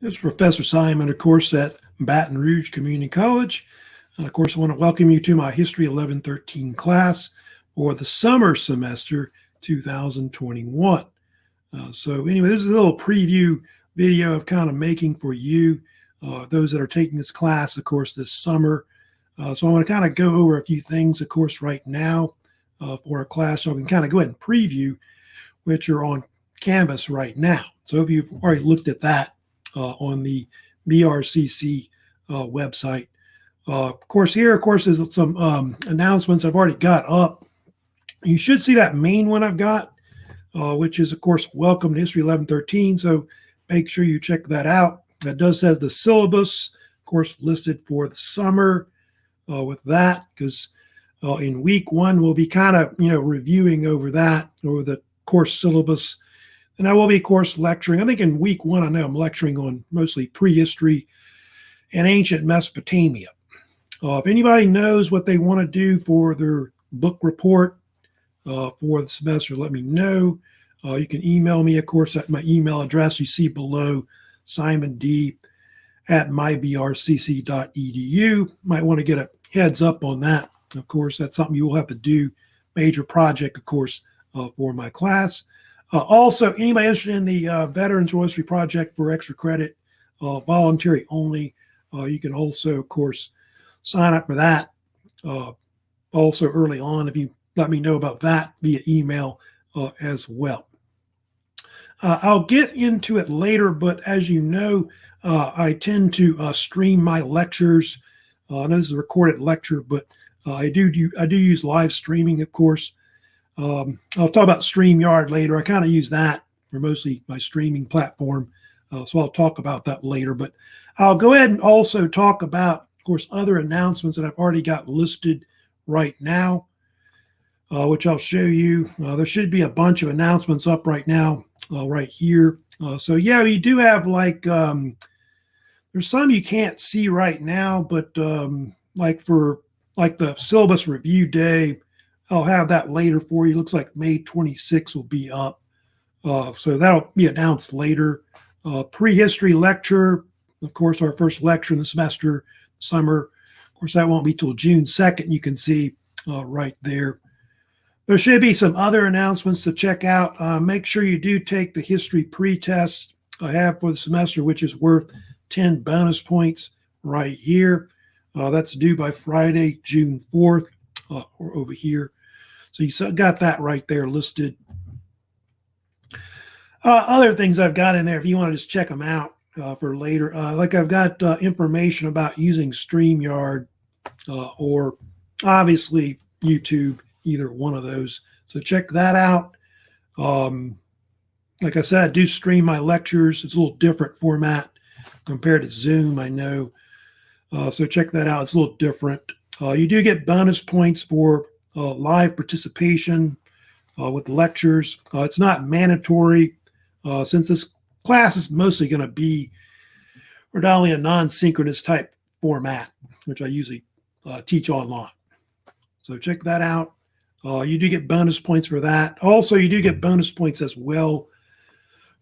This is Professor Simon, of course, at Baton Rouge Community College. Of course, I want to welcome you to my History 1113 class for the summer semester 2021. So anyway, this is a little preview video of kind of making for you, those that are taking this class, of course, this summer. So I want to kind of go over a few things, of course, right now for our class. So I can kind of go ahead and preview, which are on Canvas right now. So if you've already looked at that, on the BRCC website. Of course, here, of course, is some announcements I've already got up. You should see that main one I've got, which is, of course, Welcome to History 1113. So make sure you check that out. That does have the syllabus, of course, listed for the summer with that, because in week one, we'll be kind of, reviewing over that, over the course syllabus. And I will be, of course, lecturing. I think in week one, I know I'm lecturing on mostly prehistory and ancient Mesopotamia. If anybody knows what they want to do for their book report for the semester, let me know. You can email me, of course, at my email address you see below, simond@mybrcc.edu. Might want to get a heads up on that. Of course, that's something you will have to do, major project, of course, for my class. Also, anybody interested in the Veterans Oral History Project for extra credit, voluntary only, you can also, of course, sign up for that also early on if you let me know about that via email as well. I'll get into it later, but as you know, I tend to stream my lectures. I know this is a recorded lecture, but I do use live streaming, of course. I'll talk about StreamYard later. I kind of use that for mostly my streaming platform. So I'll talk about that later. But I'll go ahead and also talk about, of course, other announcements that I've already got listed right now, which I'll show you. There should be a bunch of announcements up right now, right here. So yeah, you do have like, there's some you can't see right now, but like for like the syllabus review day, I'll have that later for you. Looks like May 26th will be up. So that'll be announced later. Prehistory lecture, of course, our first lecture in the semester, summer. Of course, that won't be till June 2nd. You can see right there. There should be some other announcements to check out. Make sure you do take the history pre-test I have for the semester, which is worth 10 bonus points right here. That's due by Friday, June 4th, or over here. So you got that right there listed. Other things I've got in there, if you want to just check them out for later, like I've got information about using StreamYard or obviously YouTube, either one of those. So check that out. Like I said, I do stream my lectures. It's a little different format compared to Zoom, I know. So check that out. It's a little different. You do get bonus points for live participation with lectures. It's not mandatory since this class is mostly going to be predominantly a non-synchronous type format, which I usually teach online. So check that out. You do get bonus points for that. Also, you do get bonus points as well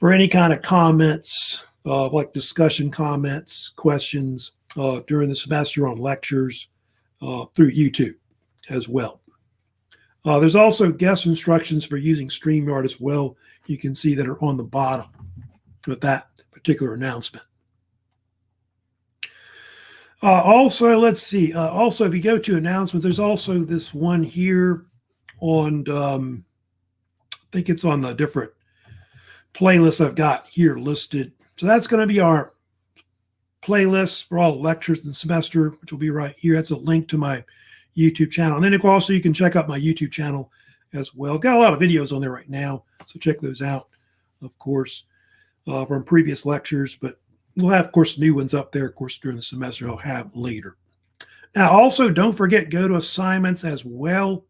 for any kind of comments, like discussion comments, questions during the semester on lectures through YouTube as well. There's also guest instructions for using StreamYard as well. You can see that are on the bottom with that particular announcement. Also, let's see. Also, if you go to announcement, there's also this one here on, I think it's on the different playlists I've got here listed. So that's going to be our playlist for all lectures in the semester, which will be right here. That's a link to my YouTube channel. And then also you can check out my YouTube channel as well. Got a lot of videos on there right now, so check those out, of course, from previous lectures. But we'll have, of course, new ones up there, of course, during the semester I'll have later. Now, also, don't forget, go to assignments as well.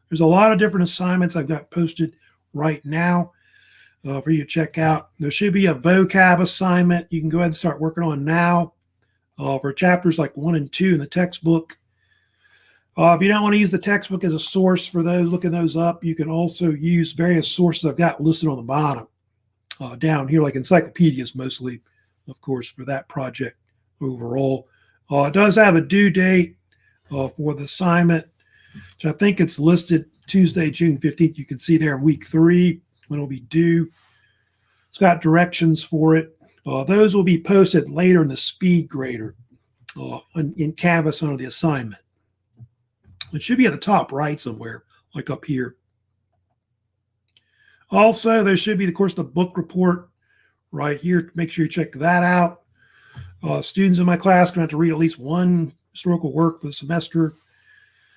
There's a lot of different assignments I've got posted right now for you to check out. There should be a vocab assignment you can go ahead and start working on now for chapters like 1 and 2 in the textbook. If you don't want to use the textbook as a source for those, looking those up, you can also use various sources I've got listed on the bottom down here, like encyclopedias mostly, of course, for that project overall. It does have a due date for the assignment, which I think it's listed Tuesday, June 15th. You can see there in week 3 when it'll be due. It's got directions for it. Those will be posted later in the speed grader in Canvas under the assignment. It should be at the top right somewhere, like up here. Also, there should be, of course, the book report right here. Make sure you check that out. Students in my class are going to have to read at least one historical work for the semester.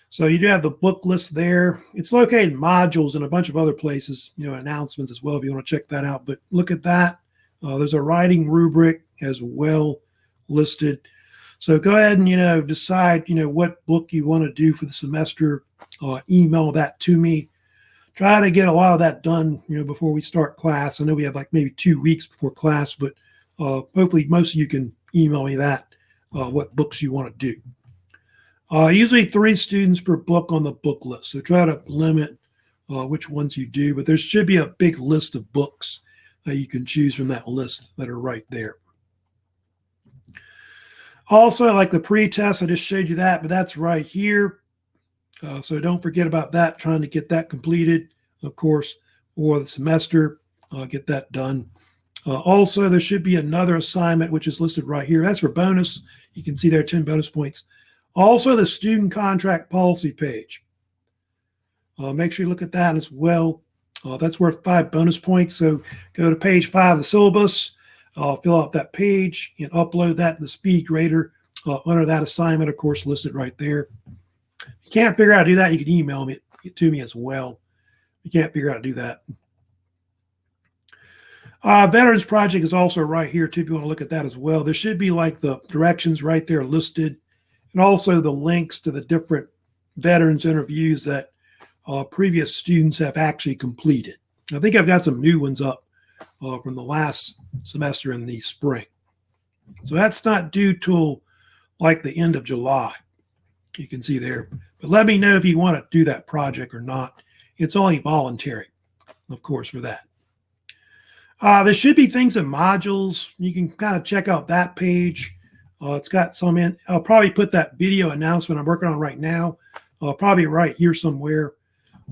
So you do have the book list there. It's located in modules and a bunch of other places, announcements as well if you want to check that out. But look at that. There's a writing rubric as well listed. So go ahead and, decide, what book you want to do for the semester. Email that to me. Try to get a lot of that done, before we start class. I know we have like maybe 2 weeks before class, but hopefully most of you can email me that, what books you want to do. Usually 3 students per book on the book list. So try to limit which ones you do, but there should be a big list of books that you can choose from that list that are right there. Also, like the pre-test, I just showed you that, but that's right here. So don't forget about that, trying to get that completed, of course, for the semester, get that done. Also, there should be another assignment, which is listed right here. That's for bonus. You can see there 10 bonus points. Also, the student contract policy page. Make sure you look at that as well. That's worth 5 bonus points. So go to page 5 of the syllabus, fill out that page, and upload that to the speed grader under that assignment, of course, listed right there. If you can't figure out how to do that, you can email me to me as well. If you can't figure out how to do that. Veterans Project is also right here, too, if you want to look at that as well. There should be like the directions right there listed, and also the links to the different veterans interviews that previous students have actually completed. I think I've got some new ones up from the last semester in the spring. So that's not due till like the end of July. You can see there. But let me know if you want to do that project or not. It's only voluntary, of course, for that. There should be things in modules. You can kind of check out that page. It's got some in. I'll probably put that video announcement I'm working on right now, probably right here somewhere.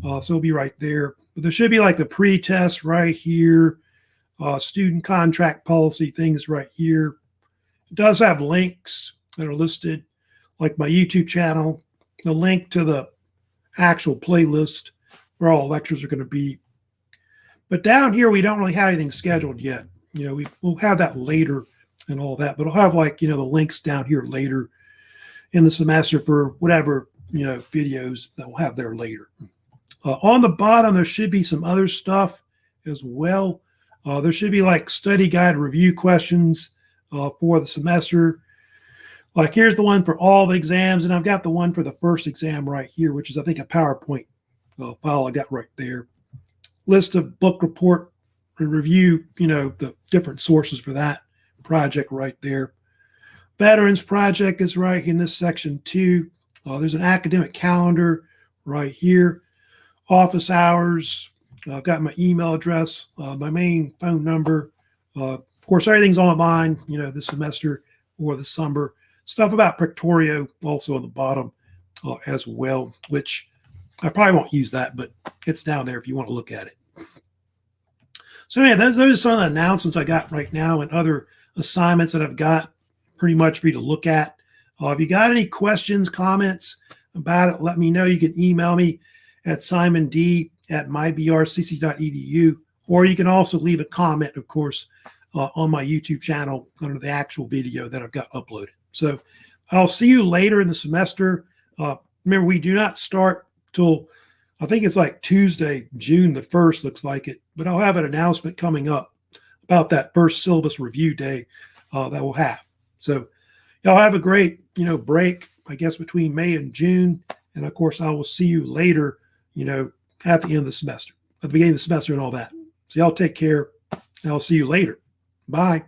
So it'll be right there. But there should be like the pre-test right here, student contract policy things right here. It does have links that are listed, like my YouTube channel, the link to the actual playlist where all lectures are going to be. But down here, we don't really have anything scheduled yet. We'll have that later and all that, but I'll have like, the links down here later in the semester for whatever, videos that we'll have there later. On the bottom, there should be some other stuff as well. There should be like study guide review questions for the semester. Like here's the one for all the exams, and I've got the one for the first exam right here, which is I think a PowerPoint file I got right there. List of book report and review, the different sources for that project right there. Veterans Project is right in this section too. There's an academic calendar right here. Office hours. I've got my email address, my main phone number. Of course, everything's online, this semester or the summer. Stuff about Pictorio also on the bottom as well, which I probably won't use that, but it's down there if you want to look at it. So yeah, those are some of the announcements I got right now and other assignments that I've got pretty much for you to look at. If you got any questions, comments about it, let me know. You can email me at simond@mybrcc.edu, or you can also leave a comment, of course, on my YouTube channel under the actual video that I've got uploaded. So I'll see you later in the semester. Remember, we do not start till, I think it's like Tuesday, June the 1st, looks like it. But I'll have an announcement coming up about that first syllabus review day that we'll have. So y'all have a great, break, I guess, between May and June. And of course, I will see you later, at the end of the semester, at the beginning of the semester and all that. So y'all take care, and I'll see you later. Bye.